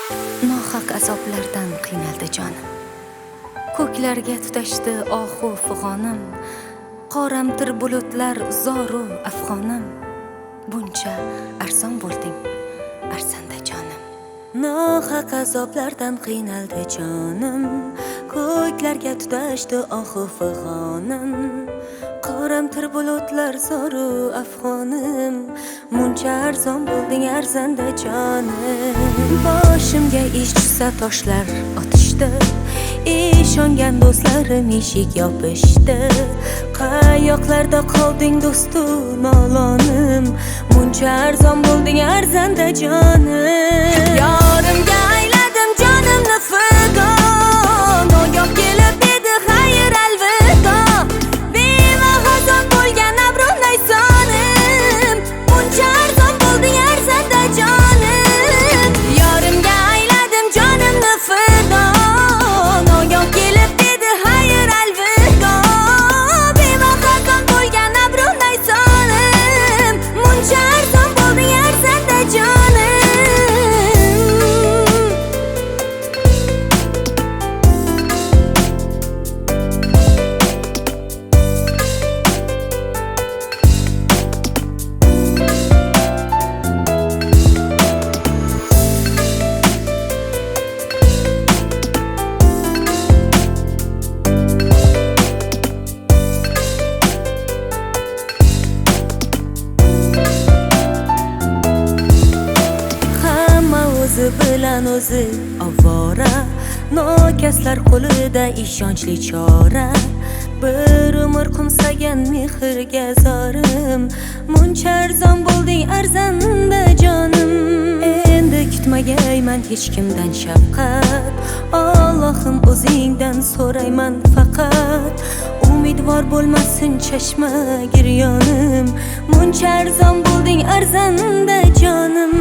Nohaq azoblardan qiynaldi jonim. Ko'klarga tutashdi ohu fig'onim. Qoramtir bulutlar zoru afg'onim. Buncha arzon bo'lding arzanda jonim. Nohaq azoblardan qiynaldi jonim. Ko'klarga tutashdi ohu fig'onim. Qoramtir bulutlar zoru afg'onim. Muncha arzon bo'lding arzanda jonim. Boshimga ish tushsa toshlar otishdi. Ishongan do'stlarim eshik yopishdi. Qayoqlarda qolding do'stum nolonim. Muncha arzon bo'lding arzanda jonim. Yorimga ayladim jonimni fido. Nogoh kelib dedi xayr alvido. Bemahazon bo'lgan abronday sonim. Muncha arzon bo'lding arzanda jonim. Yorimga ayladim jonimni fido. Nogoh kelib dedi xayr alvido. Bemahazon bo'lgan abronday sonim. Muncha arzon bo'lding arzanda jonim. O'zi bilan o'zi ovora, nokaslar qo'lida ishonchli chora. Bir umr qumsagan mehrga zorim. Muncha arzon bo'lding arzanda jonim. Endi kutmagayman hech kimdan shafqat. Allohim o'zingdan so'rayman faqat. Umidvor bo'lmasin chashma giryonim. Muncha arzon bo'lding arzanda jonim.